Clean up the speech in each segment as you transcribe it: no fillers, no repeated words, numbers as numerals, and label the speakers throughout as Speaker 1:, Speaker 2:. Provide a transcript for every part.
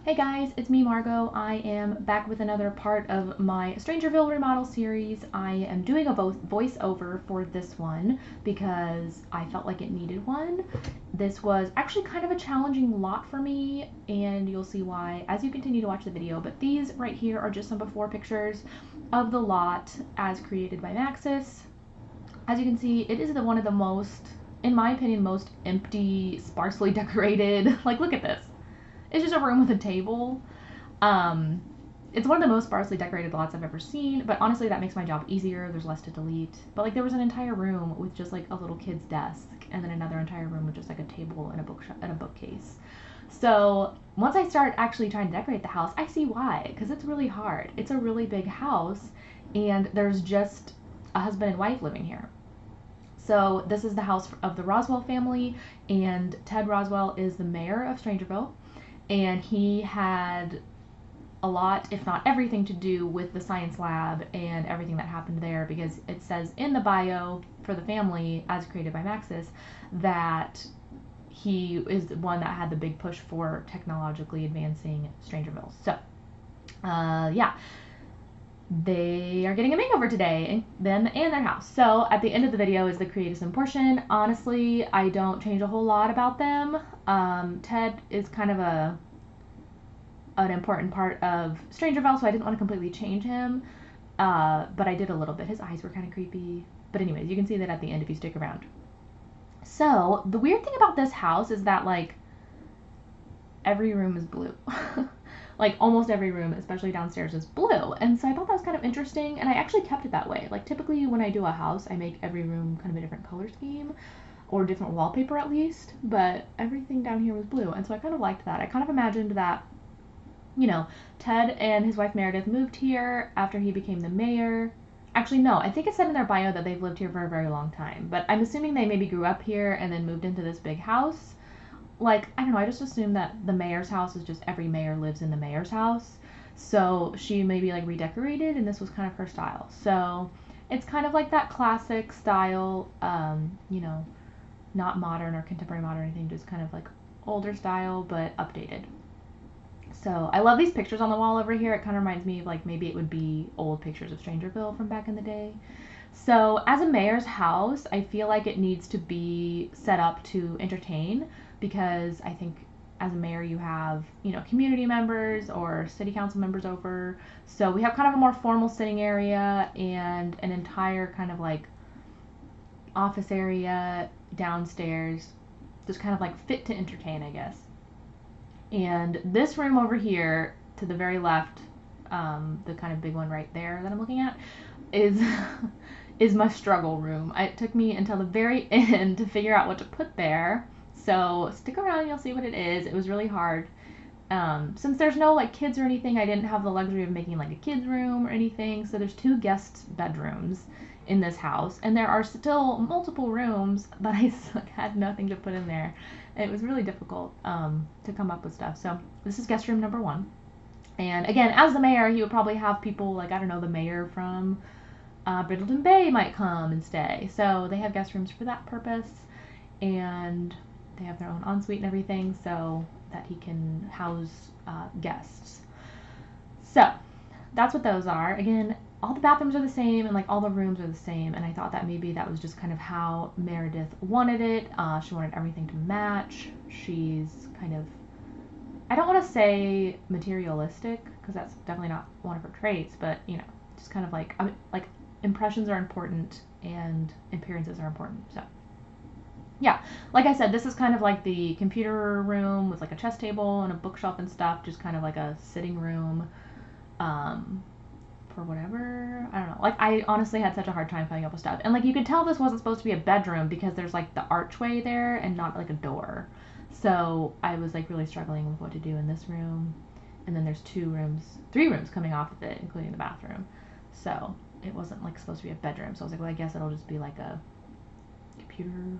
Speaker 1: Hey guys, it's me Margot. I am back with another part of my StrangerVille Remodel series. I am doing a voiceover for this one because I felt like it needed one. This was actually kind of a challenging lot for me, and you'll see why as you continue to watch the video, but these right here are just some before pictures of the lot as created by Maxis. As you can see, it is one of the most, in my opinion, most empty, sparsely decorated. Like, look at this. It's just a room with a table. It's one of the most sparsely decorated lots I've ever seen, but honestly that makes my job easier. There's less to delete. But like there was an entire room with just like a little kid's desk, and then another entire room with just like a table and a bookcase. So once I start actually trying to decorate the house, I see why, because it's really hard. It's a really big house, and there's just a husband and wife living here. So this is the house of the Roswell family, and Ted Roswell is the mayor of Strangerville. And he had a lot, if not everything, to do with the science lab and everything that happened there, because it says in the bio for the family, as created by Maxis, that he is the one that had the big push for technologically advancing Strangerville. So, yeah. They are getting a makeover today, them and their house. So at the end of the video is the create a sim portion. Honestly, I don't change a whole lot about them. Ted is kind of an important part of Strangerville, so I didn't want to completely change him. But I did a little bit. His eyes were kind of creepy. But anyways, you can see that at the end if you stick around. So the weird thing about this house is that like every room is blue. Like almost every room, especially downstairs, is blue. And so I thought that was kind of interesting, and I actually kept it that way. Like typically when I do a house, I make every room kind of a different color scheme, or different wallpaper at least, but everything down here was blue, and so I kind of liked that. I kind of imagined that, you know, Ted and his wife Meredith moved here after he became the mayor. Actually, no, I think it said in their bio that they've lived here for a very long time, but I'm assuming they maybe grew up here and then moved into this big house. Like, I don't know, I just assumed that the mayor's house is just every mayor lives in the mayor's house. So she maybe like redecorated, and this was kind of her style. So it's kind of like that classic style, you know, not modern or contemporary modern or anything, just kind of like older style, but updated. So I love these pictures on the wall over here. It kind of reminds me of like maybe it would be old pictures of Strangerville from back in the day. So as a mayor's house, I feel like it needs to be set up to entertain, because I think as a mayor you have, you know, community members or city council members over. So we have kind of a more formal sitting area and an entire kind of like office area downstairs, just kind of like fit to entertain, I guess. And this room over here to the very left, the kind of big one right there that I'm looking at, is my struggle room. It took me until the very end to figure out what to put there. So stick around and you'll see what it is. It was really hard. Since there's no like kids or anything, I didn't have the luxury of making like a kids room or anything. So there's 2 guest bedrooms in this house, and there are still multiple rooms, but I had nothing to put in there. It was really difficult to come up with stuff. So this is guest room number 1. And again, as the mayor, he would probably have people like, I don't know, the mayor from Bridleton Bay might come and stay. So they have guest rooms for that purpose, and they have their own ensuite and everything so that he can house guests. So that's what those are. Again, all the bathrooms are the same, and like all the rooms are the same, and I thought that maybe that was just kind of how Meredith wanted it. She wanted everything to match. She's kind of, I don't want to say materialistic, because that's definitely not one of her traits, but you know, just kind of like impressions are important and appearances are important. So yeah, like I said, this is kind of like the computer room with like a chess table and a bookshelf and stuff, just kind of like a sitting room for whatever, I don't know. Like I honestly had such a hard time coming up with stuff. And like you could tell this wasn't supposed to be a bedroom because there's like the archway there and not like a door. So I was like really struggling with what to do in this room. And then there's 3 rooms coming off of it, including the bathroom. So it wasn't like supposed to be a bedroom. So I was like, well, I guess it'll just be like a computer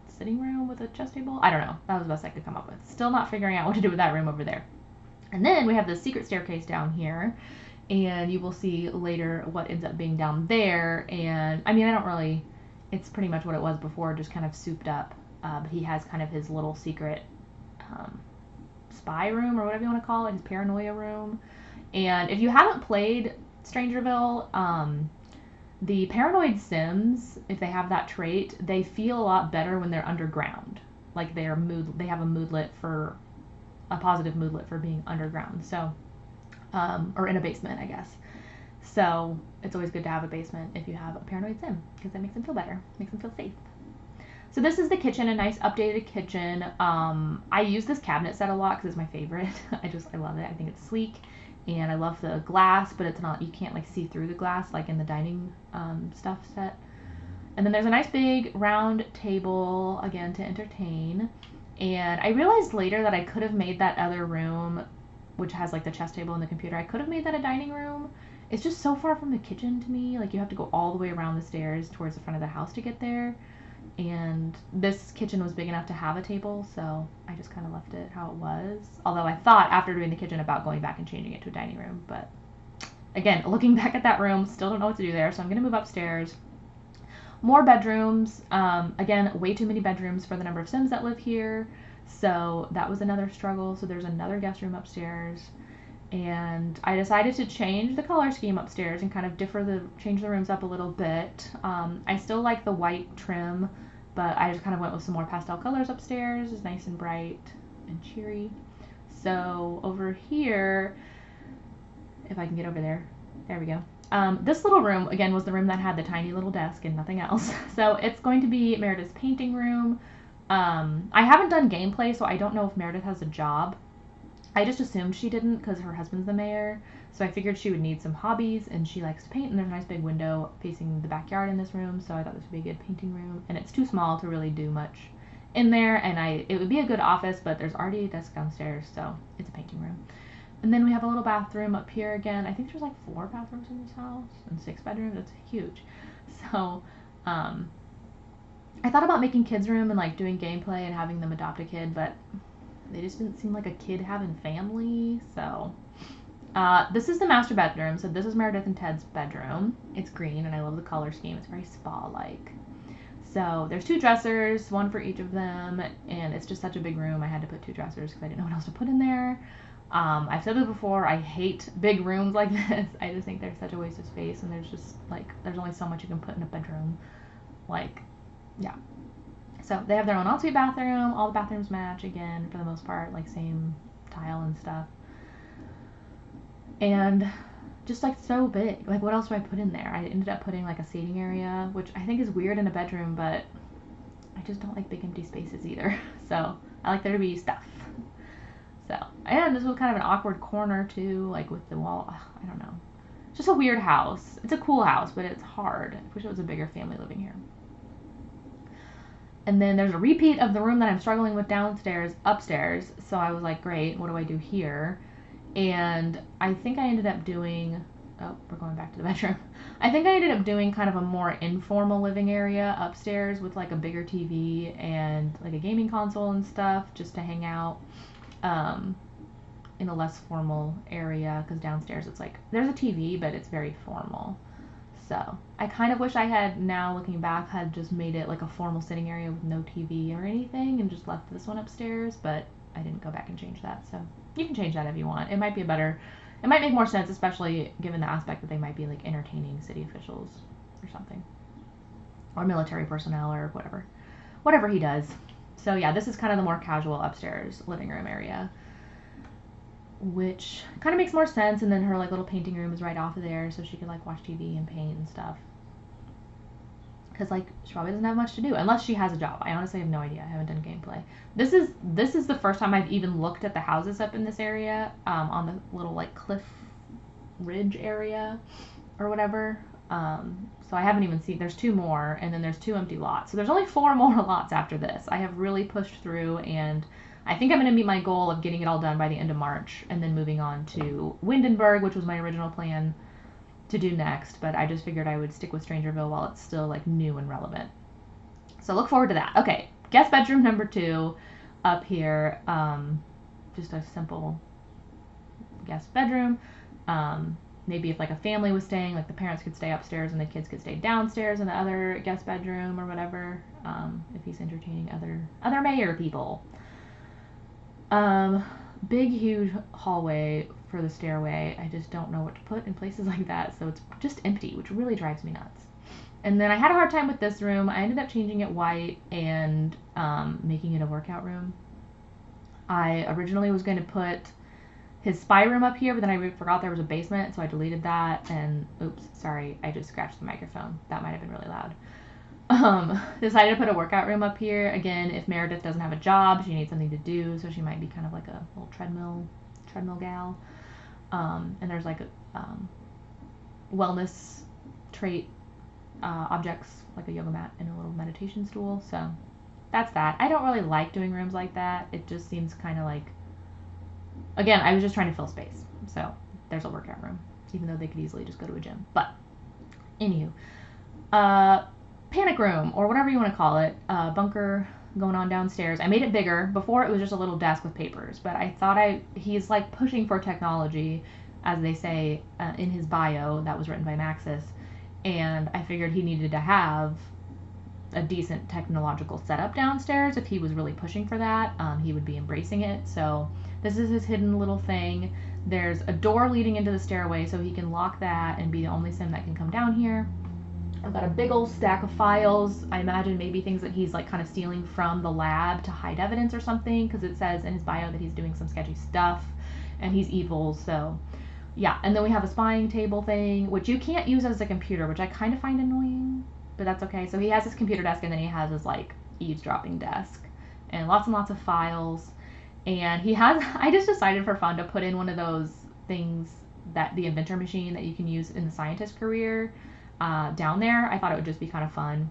Speaker 1: sitting room with a chess table. I don't know. That was the best I could come up with. Still not figuring out what to do with that room over there. And then we have the secret staircase down here, and you will see later what ends up being down there. And I mean, I don't really, it's pretty much what it was before, just kind of souped up. But he has kind of his little secret spy room or whatever you want to call it, his paranoia room. And if you haven't played Strangerville, the paranoid Sims, if they have that trait, they feel a lot better when they're underground. Like they have a moodlet for a positive moodlet for being underground. So, or in a basement, I guess. So it's always good to have a basement if you have a paranoid Sim because that makes them feel better, makes them feel safe. So this is the kitchen, a nice updated kitchen. I use this cabinet set a lot because it's my favorite. I love it. I think it's sleek. And I love the glass, but it's not, you can't like see through the glass like in the dining stuff set. And then there's a nice big round table, again, to entertain. And I realized later that I could have made that other room, which has like the chess table and the computer, I could have made that a dining room. It's just so far from the kitchen to me. Like you have to go all the way around the stairs towards the front of the house to get there. And this kitchen was big enough to have a table, so I just kind of left it how it was. Although I thought after doing the kitchen about going back and changing it to a dining room, but again, looking back at that room, still don't know what to do there, so I'm going to move upstairs. More bedrooms. Again, way too many bedrooms for the number of Sims that live here, so that was another struggle. So there's another guest room upstairs, and I decided to change the color scheme upstairs and kind of change the rooms up a little bit. I still like the white trim, but I just kind of went with some more pastel colors upstairs. It's nice and bright and cheery. So over here, if I can get over there, there we go. This little room, again, was the room that had the tiny little desk and nothing else. So it's going to be Meredith's painting room. I haven't done gameplay, so I don't know if Meredith has a job. I just assumed she didn't because her husband's the mayor, so I figured she would need some hobbies, and she likes to paint, and there's a nice big window facing the backyard in this room, so I thought this would be a good painting room, and it's too small to really do much in there, and it would be a good office, but there's already a desk downstairs, so it's a painting room. And then we have a little bathroom up here again. I think there's like 4 bathrooms in this house and 6 bedrooms. It's huge. So I thought about making kids room and like doing gameplay and having them adopt a kid, but they just didn't seem like a kid having family. So this is the master bedroom. So this is Meredith and Ted's bedroom. It's green and I love the color scheme. It's very spa-like. So there's 2 dressers, 1 for each of them, and it's just such a big room. I had to put 2 dressers because I didn't know what else to put in there. I've said this before, I hate big rooms like this. I just think they're such a waste of space, and there's only so much you can put in a bedroom. Like, yeah. So they have their own ensuite bathroom. All the bathrooms match again, for the most part, like same tile and stuff. And just like so big. Like, what else do I put in there? I ended up putting like a seating area, which I think is weird in a bedroom, but I just don't like big empty spaces either. So I like there to be stuff. So, and this was kind of an awkward corner too, like with the wall. I don't know. It's just a weird house. It's a cool house, but it's hard. I wish it was a bigger family living here. And then there's a repeat of the room that I'm struggling with downstairs, upstairs. So I was like, great, what do I do here? And I think I ended up doing, oh, we're going back to the bedroom. I think I ended up doing kind of a more informal living area upstairs with like a bigger TV and like a gaming console and stuff just to hang out. In a less formal area, because downstairs it's like there's a TV, but it's very formal. So I kind of wish I had, now looking back, had just made it like a formal sitting area with no TV or anything and just left this one upstairs, but I didn't go back and change that. So you can change that if you want. It might make more sense, especially given the aspect that they might be like entertaining city officials or something, or military personnel or whatever he does. So yeah, this is kind of the more casual upstairs living room area, which kind of makes more sense. And then her like little painting room is right off of there, so she could like watch TV and paint and stuff. Because like she probably doesn't have much to do unless she has a job. I honestly have no idea. I haven't done gameplay. This is the first time I've even looked at the houses up in this area, on the little like cliff ridge area or whatever. So I haven't even seen, there's 2 more, and then there's 2 empty lots. So there's only 4 more lots after this. I have really pushed through, and I think I'm going to meet my goal of getting it all done by the end of March, and then moving on to Windenburg, which was my original plan to do next, but I just figured I would stick with Strangerville while it's still like new and relevant. So look forward to that. Okay, guest bedroom number 2 up here. Just a simple guest bedroom. Maybe if like a family was staying, like the parents could stay upstairs and the kids could stay downstairs in the other guest bedroom or whatever, if he's entertaining other mayor people. big, huge hallway for the stairway. I just don't know what to put in places like that, so it's just empty, which really drives me nuts. And then I had a hard time with this room. I ended up changing it white and making it a workout room. I originally was going to put his spy room up here, but then I forgot there was a basement, so I deleted that. And oops, sorry, I just scratched the microphone. That might have been really loud. Decided to put a workout room up here. Again, if Meredith doesn't have a job, she needs something to do, so she might be kind of like a little treadmill gal. And there's like a wellness trait objects, like a yoga mat and a little meditation stool. So that's that. I don't really like doing rooms like that. It just seems kind of like, again, I was just trying to fill space. So there's a workout room, even though they could easily just go to a gym. But anywho, panic room, or whatever you want to call it, bunker going on downstairs. I made it bigger. Before it was just a little desk with papers, but I thought he's like pushing for technology, as they say in his bio that was written by Maxis, and I figured he needed to have a decent technological setup downstairs. If he was really pushing for that, he would be embracing it. So this is his hidden little thing. There's a door leading into the stairway, so he can lock that and be the only sim that can come down here. I've got a big old stack of files. I imagine maybe things that he's like kind of stealing from the lab to hide evidence or something, because it says in his bio that he's doing some sketchy stuff and he's evil. So yeah, and then we have a spying table thing, which you can't use as a computer, which I kind of find annoying, but that's okay. So he has his computer desk, and then he has his like eavesdropping desk and lots of files. And he has, I just decided for fun to put in one of those things, that the inventor machine that you can use in the scientist career, down there. I thought it would just be kind of fun,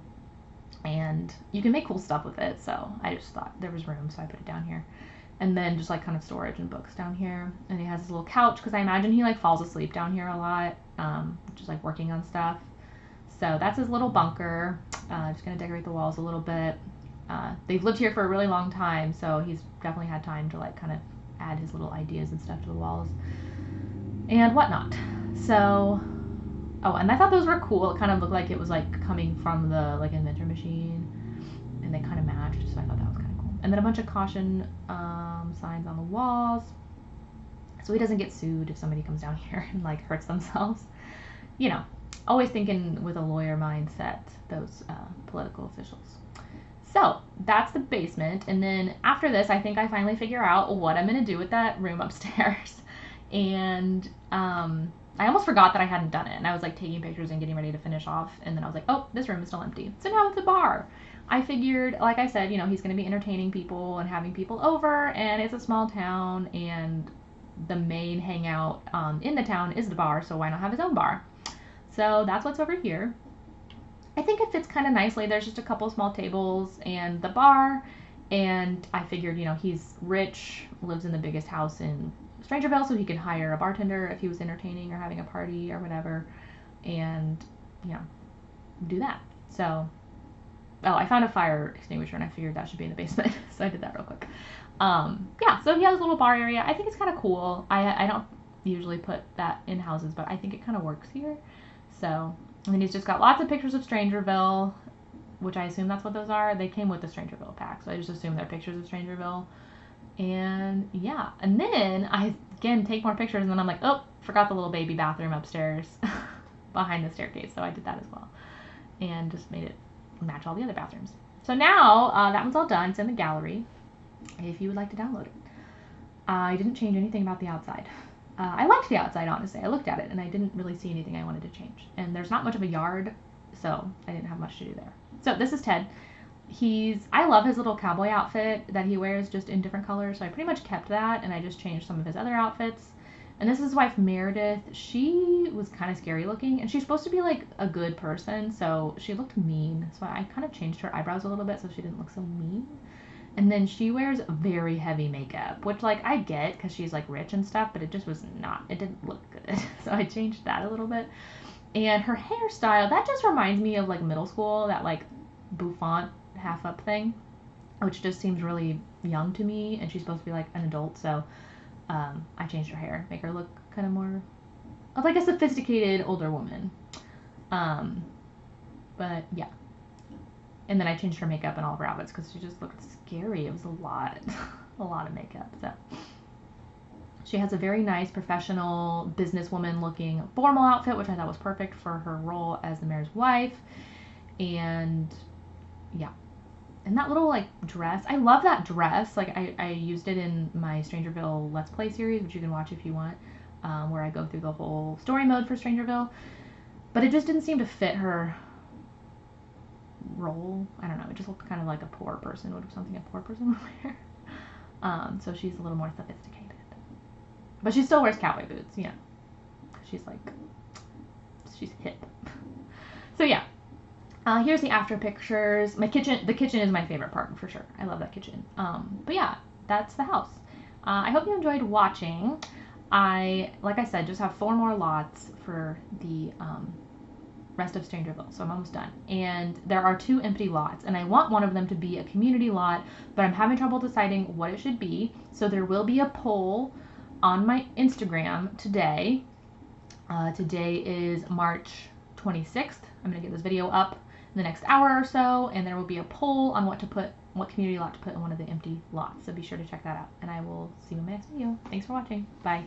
Speaker 1: and you can make cool stuff with it, so I just thought there was room, so I put it down here. And then just like kind of storage and books down here. And he has his little couch, because I imagine he like falls asleep down here a lot, just like working on stuff. So that's his little bunker. Just gonna decorate the walls a little bit. They've lived here for a really long time, so he's definitely had time to like kind of add his little ideas and stuff to the walls and whatnot. So, oh, and I thought those were cool. It kind of looked like it was like coming from the like inventor machine, and they kind of matched, so I thought that was kind of cool. And then a bunch of caution signs on the walls, so he doesn't get sued if somebody comes down here and like hurts themselves. You know, always thinking with a lawyer mindset, those political officials. So that's the basement, and then after this, I think I finally figure out what I'm gonna do with that room upstairs. And I almost forgot that I hadn't done it, and I was like taking pictures and getting ready to finish off, and then I was like, oh, this room is still empty. So now it's a bar. I figured, like I said, you know, he's going to be entertaining people and having people over, and it's a small town, and the main hangout in the town is the bar, so why not have his own bar? So that's what's over here. I think it fits kind of nicely. There's just a couple small tables and the bar, and I figured, you know, he's rich, lives in the biggest house in StrangerVille, so he could hire a bartender if he was entertaining or having a party or whatever, and, you know, do that. So, oh, I found a fire extinguisher, and I figured that should be in the basement, so I did that real quick. Yeah, so he has a little bar area. I think it's kind of cool. I don't usually put that in houses, but I think it kind of works here. So, and then he's just got lots of pictures of Strangerville, which I assume that's what those are. They came with the Strangerville pack, so I just assume they're pictures of Strangerville. And yeah, and then I again take more pictures, and then I'm like, oh, forgot the little baby bathroom upstairs behind the staircase, so I did that as well, and just made it match all the other bathrooms. So now that one's all done. It's in the gallery if you would like to download it. I didn't change anything about the outside. I liked the outside, honestly. I looked at it and I didn't really see anything I wanted to change, and there's not much of a yard, so I didn't have much to do there. So this is Ted. I love his little cowboy outfit that he wears just in different colors, so I pretty much kept that, and I just changed some of his other outfits. And this is his wife, Meredith. She was kind of scary looking, and she's supposed to be like a good person, so she looked mean, so I kind of changed her eyebrows a little bit so she didn't look so mean. And then she wears very heavy makeup, which like I get because she's like rich and stuff, but it just was not, it didn't look good. So I changed that a little bit. And her hairstyle, that just reminds me of like middle school, that like bouffant half up thing, which just seems really young to me, and she's supposed to be like an adult, so I changed her hair, make her look kind of more of like a sophisticated older woman. But yeah, and then I changed her makeup and all of her outfits because she just looked scary. It was a lot of makeup. So She has a very nice professional businesswoman looking formal outfit, which I thought was perfect for her role as the mayor's wife. And yeah. And that little like dress, I love that dress. Like I used it in my Strangerville Let's Play series, which you can watch if you want, where I go through the whole story mode for Strangerville. But it just didn't seem to fit her role. I don't know. It just looked kind of like a poor person would something a poor person would wear. So she's a little more sophisticated. But she still wears cowboy boots, you know. She's hip. So yeah. Here's the after pictures. The kitchen is my favorite part for sure. I love that kitchen. But yeah, that's the house. I hope you enjoyed watching. Like I said, just have 4 more lots for the rest of Strangerville, so I'm almost done. And there are 2 empty lots, and I want one of them to be a community lot, but I'm having trouble deciding what it should be. So there will be a poll on my Instagram today. Today is March 26th. I'm going to get this video up in the next hour or so, and there will be a poll on what community lot to put in one of the empty lots. So be sure to check that out, and I will see you in my next video. Thanks for watching. Bye.